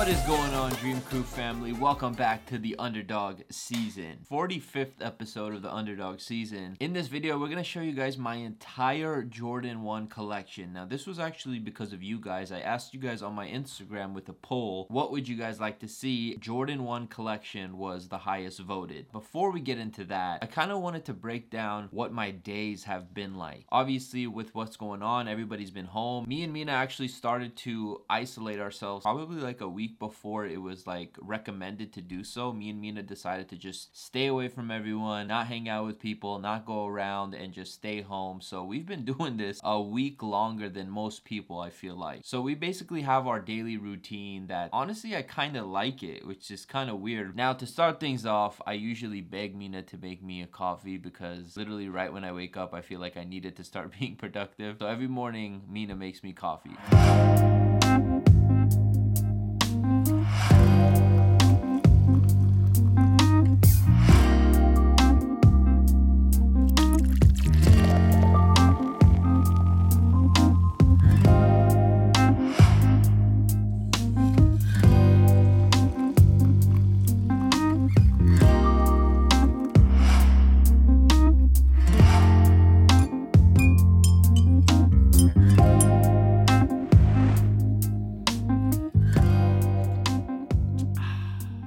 What is going on, Dream Crew family? Welcome back to the Underdog season. 45th episode of the Underdog season. In this video, we're going to show you guys my entire Jordan 1 collection. Now, this was actually because of you guys. I asked you guys on my Instagram with a poll, what would you guys like to see? Jordan 1 collection was the highest voted. Before we get into that, I kind of wanted to break down what my days have been like. Obviously, with what's going on, everybody's been home. Me and Mina actually started to isolate ourselves probably like a week before it was like recommended to do so. Me and Mina decided to just stay away from everyone, not hang out with people, not go around, and just stay home. So we've been doing this a week longer than most people, I feel like. So we basically have our daily routine that honestly I kind of like it, which is kind of weird. Now, to start things off, I usually beg Mina to make me a coffee because literally right when I wake up I feel like I needed to start being productive. So every morning Mina makes me coffee.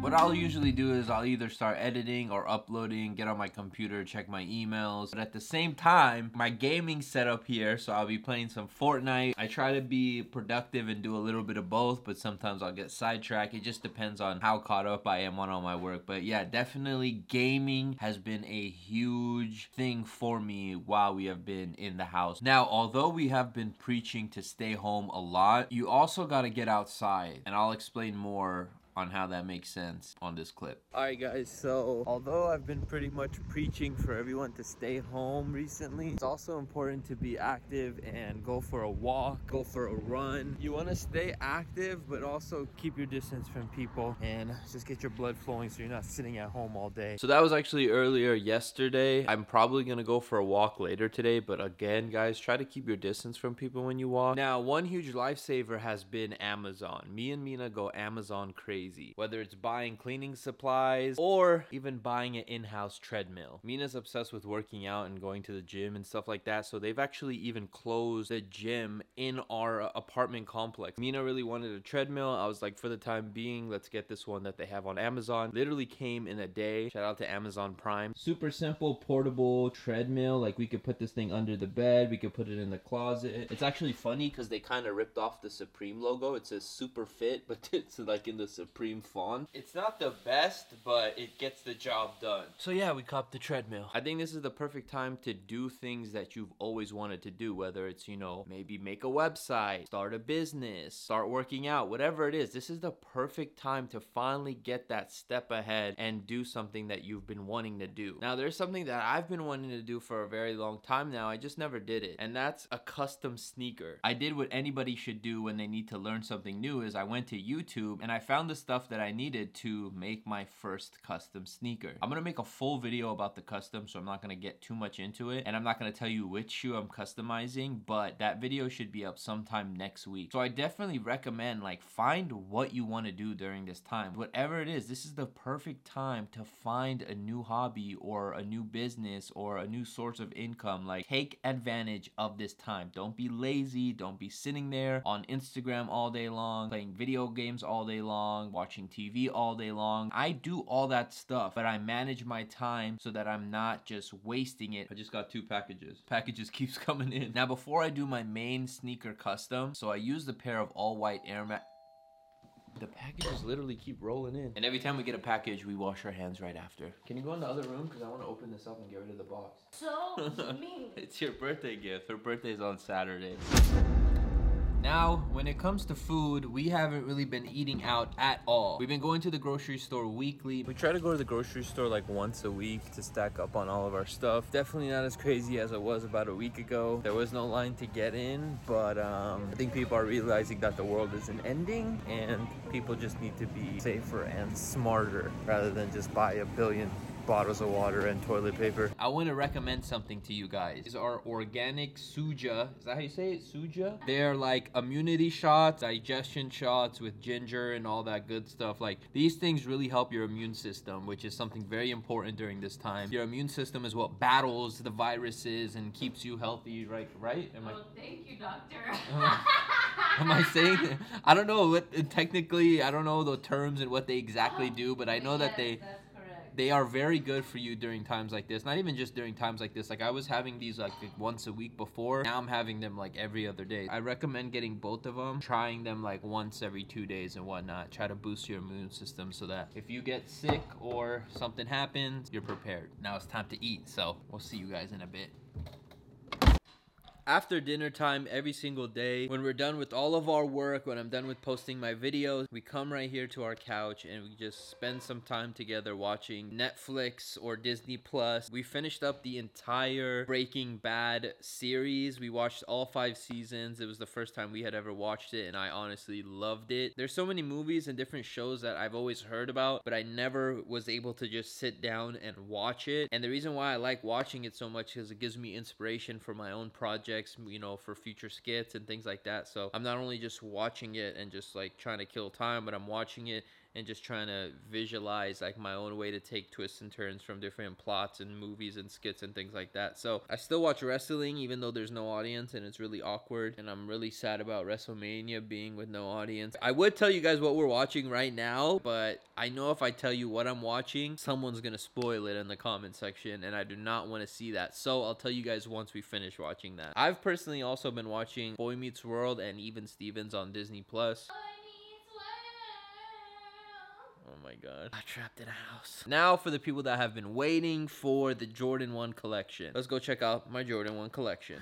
What I'll usually do is I'll either start editing or uploading, get on my computer, check my emails. But at the same time, my gaming setup here, so I'll be playing some Fortnite. I try to be productive and do a little bit of both, but sometimes I'll get sidetracked. It just depends on how caught up I am on all my work. But yeah, definitely gaming has been a huge thing for me while we have been in the house. Now, although we have been preaching to stay home a lot, you also got to get outside. And I'll explain more on how that makes sense on this clip. Alright guys, so although I've been pretty much preaching for everyone to stay home recently, it's also important to be active and go for a walk, go for a run. You want to stay active but also keep your distance from people and just get your blood flowing so you're not sitting at home all day. So that was actually earlier yesterday. I'm probably gonna go for a walk later today, but again guys, try to keep your distance from people when you walk. Now, one huge lifesaver has been Amazon. Me and Mina go Amazon crazy. Whether it's buying cleaning supplies or even buying an in-house treadmill. Mina's obsessed with working out and going to the gym and stuff like that, so they've actually even closed the gym in our apartment complex. Mina really wanted a treadmill. I was like, for the time being, let's get this one that they have on Amazon. Literally came in a day. Shout out to Amazon Prime. Super simple, portable treadmill. Like, we could put this thing under the bed. We could put it in the closet. It's actually funny because they kind of ripped off the Supreme logo. It says Super Fit, but it's like in the Supreme font. It's not the best, but it gets the job done. So yeah, we copped the treadmill. I think this is the perfect time to do things that you've always wanted to do, whether it's, you know, maybe make a website, start a business, start working out, whatever it is. This is the perfect time to finally get that step ahead and do something that you've been wanting to do. Now, there's something that I've been wanting to do for a very long time now. I just never did it, and that's a custom sneaker. I did what anybody should do when they need to learn something new, is I went to YouTube and I found the stuff that I needed to make my first custom sneaker. I'm gonna make a full video about the custom, so I'm not gonna get too much into it, and I'm not gonna tell you which shoe I'm customizing, but that video should be up sometime next week. So I definitely recommend, like, find what you want to do during this time. Whatever it is, this is the perfect time to find a new hobby or a new business or a new source of income. Like, take advantage of this time. Don't be lazy. Don't be sitting there on Instagram all day long, playing video games all day long, watching TV all day long. I do all that stuff, but I manage my time so that I'm not just wasting it. I just got 2 packages. Packages keeps coming in. Now, before I do my main sneaker custom, so I used a pair of all-white Air Max. The packages literally keep rolling in. And every time we get a package, we wash our hands right after. Can you go in the other room? Because I want to open this up and get rid of the box. So mean. It's your birthday gift. Her birthday's on Saturday. Now, when it comes to food, we haven't really been eating out at all. We've been going to the grocery store weekly. We try to go to the grocery store like once a week to stack up on all of our stuff. Definitely not as crazy as it was about a week ago. There was no line to get in, but I think people are realizing that the world isn't ending and people just need to be safer and smarter rather than just buy a billion bottles of water and toilet paper. I want to recommend something to you guys. These are organic suja. Is that how you say it? Suja? They're like immunity shots, digestion shots with ginger and all that good stuff. Like, these things really help your immune system, which is something very important during this time. Your immune system is what battles the viruses and keeps you healthy, right? Thank you, doctor. Am I saying it? I don't know what technically, I don't know the terms and what they exactly do, but I know that they are very good for you during times like this. Not even just during times like this. Like, I was having these like once a week before. Now I'm having them like every other day. I recommend getting both of them, trying them like once every 2 days and whatnot. Try to boost your immune system so that if you get sick or something happens, you're prepared. Now it's time to eat, so we'll see you guys in a bit. After dinner time every single day, when we're done with all of our work, when I'm done with posting my videos, we come right here to our couch and we just spend some time together watching Netflix or Disney Plus. We finished up the entire Breaking Bad series. We watched all 5 seasons. It was the first time we had ever watched it, and I honestly loved it. There's so many movies and different shows that I've always heard about, but I never was able to just sit down and watch it. And the reason why I like watching it so much is it gives me inspiration for my own projects, you know, for future skits and things like that. So I'm not only just watching it and just like trying to kill time, but I'm watching it and just trying to visualize like my own way to take twists and turns from different plots and movies and skits and things like that. So I still watch wrestling even though there's no audience, and it's really awkward, and I'm really sad about WrestleMania being with no audience. I would tell you guys what we're watching right now, but I know if I tell you what I'm watching, someone's gonna spoil it in the comment section, and I do not want to see that. So I'll tell you guys once we finish watching that. I've personally also been watching Boy Meets World and Even Stevens on Disney Plus. Oh my god. I'm trapped in a house. Now for the people that have been waiting for the Jordan 1 collection. Let's go check out my Jordan 1 collection.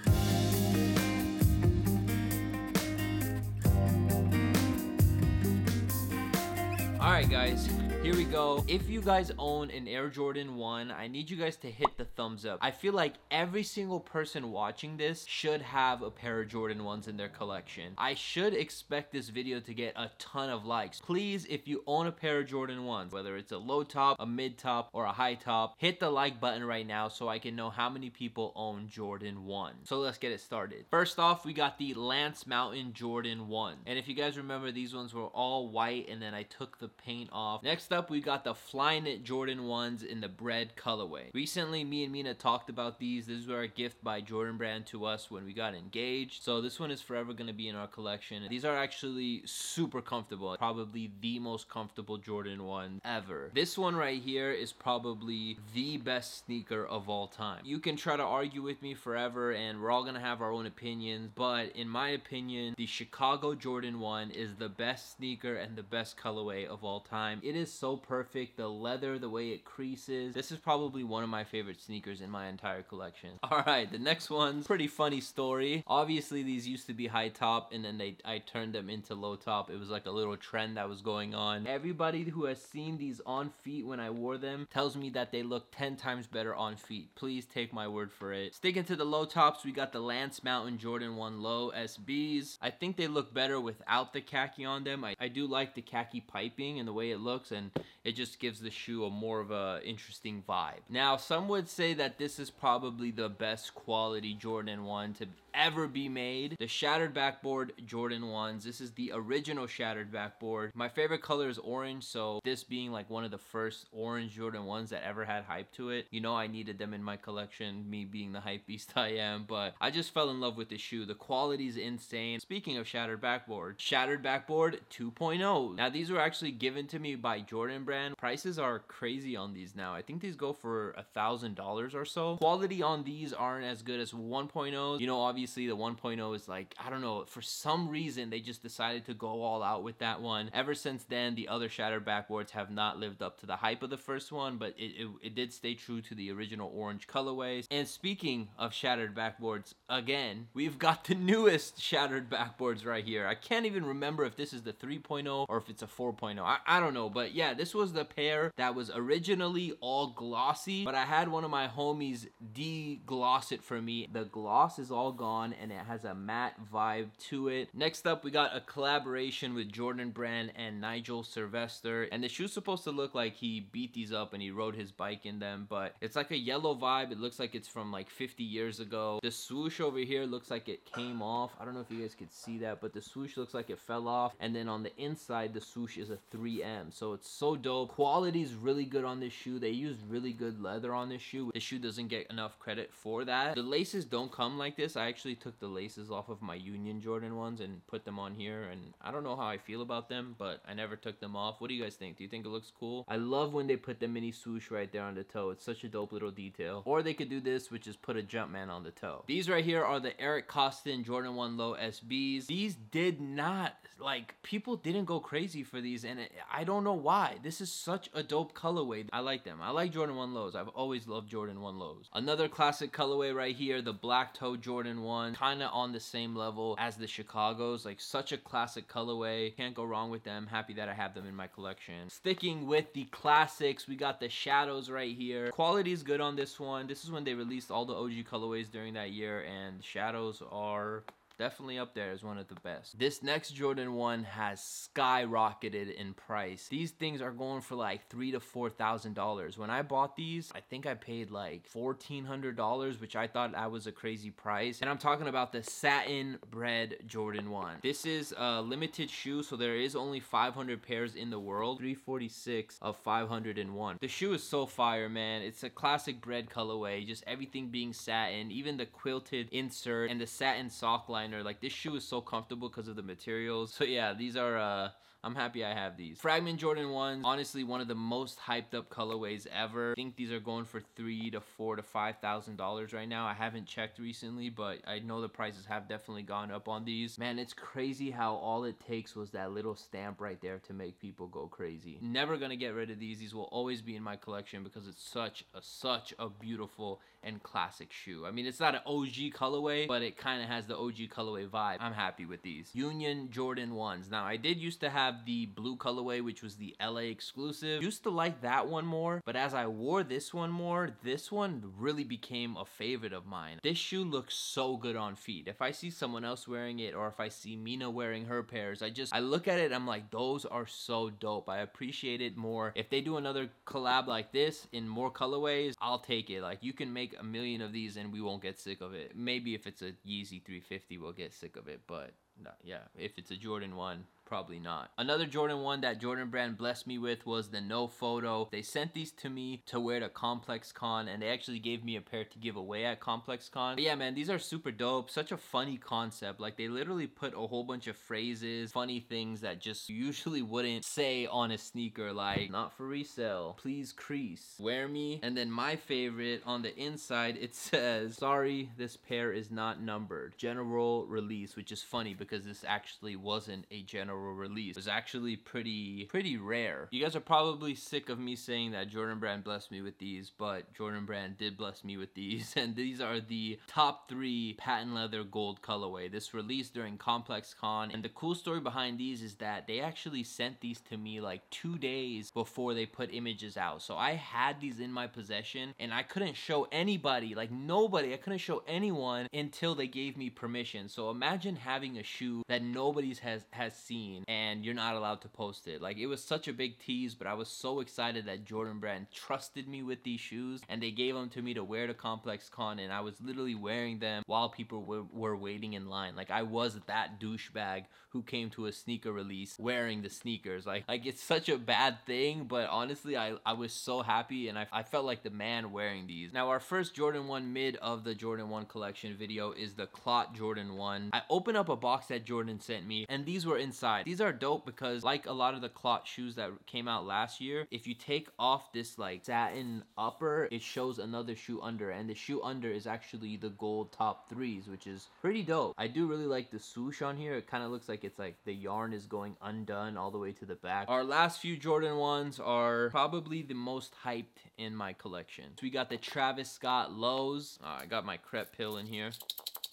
Alright guys, here we go. If you guys own an Air Jordan 1, I need you guys to hit the thumbs up. I feel like every single person watching this should have a pair of Jordan 1s in their collection. I should expect this video to get a ton of likes. Please, if you own a pair of Jordan 1s, whether it's a low top, a mid top, or a high top, hit the like button right now so I can know how many people own Jordan 1. So let's get it started. First off, we got the Lance Mountain Jordan 1. And if you guys remember, these ones were all white and then I took the paint off. Next up, we got the Flyknit Jordan 1s in the bread colorway. Recently, me and Mina talked about these. These were a gift by Jordan Brand to us when we got engaged. So this one is forever going to be in our collection. These are actually super comfortable. Probably the most comfortable Jordan 1 ever. This one right here is probably the best sneaker of all time. You can try to argue with me forever and we're all going to have our own opinions, but in my opinion, the Chicago Jordan 1 is the best sneaker and the best colorway of all time. It is so perfect. The leather, the way it creases. This is probably one of my favorite sneakers in my entire collection. Alright, the next one's pretty funny story. Obviously, these used to be high top and then I turned them into low top. It was like a little trend that was going on. Everybody who has seen these on feet when I wore them tells me that they look 10 times better on feet. Please take my word for it. Sticking to the low tops, we got the Lance Mountain Jordan 1 Low SBs. I think they look better without the khaki on them. I do like the khaki piping and the way it looks, and it just gives the shoe a more of a interesting vibe. Now, some would say that this is probably the best quality Jordan 1 to ever be made. The Shattered Backboard Jordan 1s. This is the original Shattered Backboard. My favorite color is orange, so this being like one of the first orange Jordan 1s that ever had hype to it, you know I needed them in my collection, me being the hype beast I am, but I just fell in love with the shoe. The quality is insane. Speaking of Shattered Backboard 2.0. Now, these were actually given to me by Jordan Brand. Prices are crazy on these now. I think these go for $1,000 or so. Quality on these aren't as good as 1.0. You know, obviously the 1.0 is like, I don't know, for some reason they just decided to go all out with that one. Ever since then, the other Shattered Backboards have not lived up to the hype of the first one, but it did stay true to the original orange colorways. And speaking of Shattered Backboards, again, we've got the newest Shattered Backboards right here. I can't even remember if this is the 3.0 or if it's a 4.0. I don't know, but yeah, this was was the pair that was originally all glossy, but I had one of my homies de-gloss it for me. The gloss is all gone and it has a matte vibe to it. Next up, we got a collaboration with Jordan Brand and Nigel Sylvester, and the shoe's supposed to look like he beat these up and he rode his bike in them, but it's like a yellow vibe. It looks like it's from like 50 years ago. The swoosh over here looks like it came off. I don't know if you guys could see that, but the swoosh looks like it fell off, and then on the inside the swoosh is a 3M, so it's so dope. Quality is really good on this shoe. They use really good leather on this shoe. This shoe doesn't get enough credit for that. The laces don't come like this. I actually took the laces off of my Union Jordan ones and put them on here, and I don't know how I feel about them, but I never took them off. What do you guys think? Do you think it looks cool? I love when they put the mini swoosh right there on the toe. It's such a dope little detail. Or they could do this, which is put a Jumpman on the toe. These right here are the Eric Costin Jordan 1 Low SBs. These did not, like, people didn't go crazy for these, and I don't know why. This is such a dope colorway. I like them. I like Jordan 1 Lows. I've always loved Jordan 1 Lows. Another classic colorway right here, the black toe Jordan 1, kind of on the same level as the Chicagos. Like, such a classic colorway. Can't go wrong with them. Happy that I have them in my collection. Sticking with the classics, we got the Shadows right here. Quality is good on this one. This is when they released all the OG colorways during that year, and Shadows are definitely up there as one of the best. This next Jordan 1 has skyrocketed in price. These things are going for like $3,000 to $4,000. When I bought these, I think I paid like $1,400, which I thought that was a crazy price. And I'm talking about the Satin Bred Jordan 1. This is a limited shoe, so there is only 500 pairs in the world. 346 of 501. The shoe is so fire, man. It's a classic bread colorway, just everything being satin, even the quilted insert and the satin sock liner. Like, this shoe is so comfortable because of the materials. So yeah, these are I'm happy I have these. Fragment Jordan 1s, honestly one of the most hyped up colorways ever. I think these are going for $3,000 to $4,000 to $5,000 right now. I haven't checked recently, but I know the prices have definitely gone up on these. Man, it's crazy how all it takes was that little stamp right there to make people go crazy. Never gonna get rid of these. These will always be in my collection because it's such a beautiful and classic shoe. I mean, it's not an OG colorway, but it kind of has the OG colorway vibe. I'm happy with these. Union Jordan 1s. Now, I did used to have the blue colorway, which was the LA exclusive. Used to like that one more, but as I wore this one more, this one really became a favorite of mine. This shoe looks so good on feet. If I see someone else wearing it, or if I see Mina wearing her pairs, I look at it, I'm like, those are so dope. I appreciate it more. If they do another collab like this in more colorways, I'll take it. Like, you can make a million of these and we won't get sick of it. Maybe if it's a Yeezy 350, we'll get sick of it, but no, yeah, if it's a Jordan 1, probably not. Another Jordan 1 that Jordan Brand blessed me with was the No Photo. They sent these to me to wear to Complex Con, and they actually gave me a pair to give away at Complex Con. But yeah, man, these are super dope. Such a funny concept. Like, they literally put a whole bunch of phrases, funny things that just usually wouldn't say on a sneaker, like, not for resale, please crease, wear me. And then my favorite, on the inside, it says, sorry, this pair is not numbered. General release, which is funny because this actually wasn't a general release. It was actually pretty rare. You guys are probably sick of me saying that Jordan Brand blessed me with these, but Jordan Brand did bless me with these, and these are the top 3 patent leather gold colorway. This released during Complex Con, and the cool story behind these is that they actually sent these to me like 2 days before they put images out. So I had these in my possession, and I couldn't show anybody, like nobody, I couldn't show anyone until they gave me permission. So imagine having a shoe that nobody has seen and you're not allowed to post it. Like, it was such a big tease, but I was so excited that Jordan Brand trusted me with these shoes, and they gave them to me to wear to Complex Con, and I was literally wearing them while people were waiting in line. Like, I was that douchebag who came to a sneaker release wearing the sneakers. Like it's such a bad thing, but honestly, I was so happy, and I felt like the man wearing these. Now, our first Jordan 1 mid of the Jordan 1 collection video is the Clot Jordan 1. I opened up a box that Jordan sent me, and these were inside. These are dope because, like a lot of the Clot shoes that came out last year, if you take off this like satin upper, it shows another shoe under, and the shoe under is actually the gold top 3s, which is pretty dope. I do really like the swoosh on here. It kind of looks like it's like the yarn is going undone all the way to the back. Our last few Jordan 1s are probably the most hyped in my collection. So we got the Travis Scott lows. I got my crepe pill in here.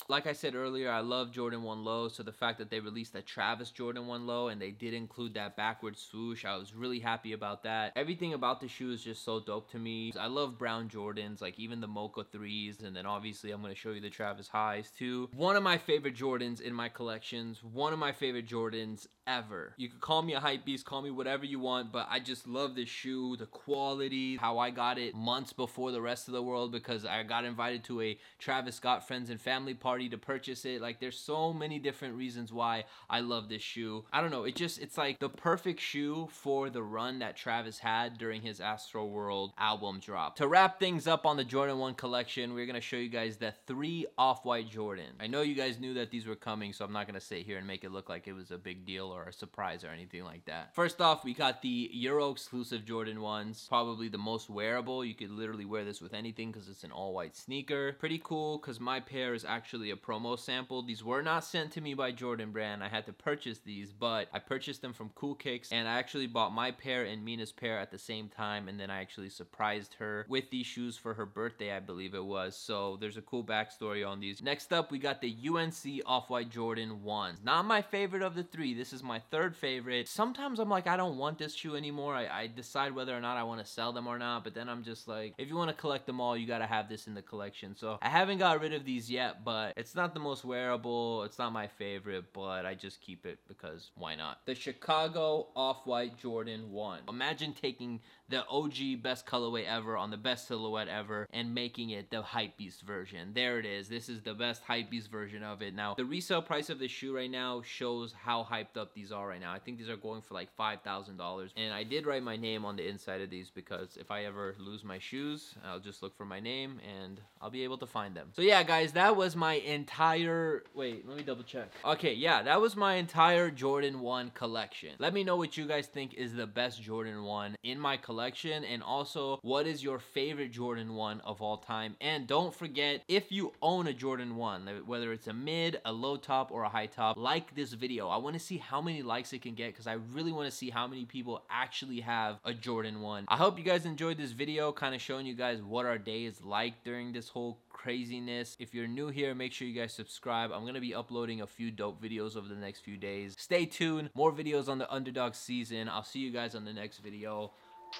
Like I said earlier, I love Jordan 1 Low, so the fact that they released a Travis Jordan 1 Low and they did include that backward swoosh, I was really happy about that. Everything about the shoe is just so dope to me. I love brown Jordans, like even the Mocha 3s, and then obviously I'm going to show you the Travis Highs too. One of my favorite Jordans in my collections, one of my favorite Jordans ever. You could call me a hype beast, call me whatever you want, but I just love this shoe, the quality, how I got it months before the rest of the world because I got invited to a Travis Scott friends and family party to purchase it. Like, there's so many different reasons why I love this shoe. I don't know, it's like the perfect shoe for the run that Travis had during his Astroworld album drop. To wrap things up on the Jordan 1 collection, we're gonna show you guys the 3 off-white Jordan. I know you guys knew that these were coming, so I'm not gonna sit here and make it look like it was a big deal or a surprise or anything like that. First off, we got the Euro exclusive Jordan 1s, probably the most wearable. You could literally wear this with anything because it's an all-white sneaker. Pretty cool because my pair is actually a promo sample. These were not sent to me by Jordan Brand. I had to purchase these, but I purchased them from Cool Kicks, and I actually bought my pair and Mina's pair at the same time, and then I actually surprised her with these shoes for her birthday, I believe it was. So there's a cool backstory on these. Next up, we got the UNC Off-White Jordan 1s. Not my favorite of the 3. This is my 3rd favorite. Sometimes I'm like, I don't want this shoe anymore. I decide whether or not I want to sell them or not, but then I'm just like, if you want to collect them all, you got to have this in the collection. So I haven't got rid of these yet, but it's not the most wearable. It's not my favorite, but I just keep it because why not? The Chicago Off-White Jordan 1. Imagine taking the OG best colorway ever on the best silhouette ever and making it the hypebeast version. There it is. This is the best hypebeast version of it. Now, the resale price of the shoe right now shows how hyped up these are right now. I think these are going for like $5,000. And I did write my name on the inside of these because if I ever lose my shoes, I'll just look for my name and I'll be able to find them. So yeah, guys, that was my entire... Wait, let me double check. Okay, yeah, that was my entire Jordan 1 collection. Let me know what you guys think is the best Jordan 1 in my collection, and also what is your favorite Jordan 1 of all time. And don't forget, if you own a Jordan 1, whether it's a mid, a low top, or a high top, like this video. I want to see how many likes it can get because I really want to see how many people actually have a Jordan 1. I hope you guys enjoyed this video, kind of showing you guys what our day is like during this whole craziness. If you're new here, make sure you guys subscribe. I'm gonna be uploading a few dope videos over the next few days. Stay tuned, more videos on the Underdog season. I'll see you guys on the next video.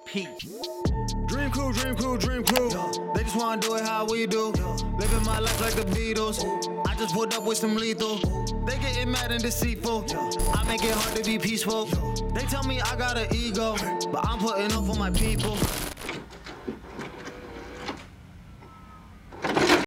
Peace. Dream crew, dream crew, dream crew. They just wanna do it how we do. Living my life like the Beatles. I just pulled up with some lethal. They getting mad and deceitful. I make it hard to be peaceful. They tell me I got an ego, but I'm putting up for my people.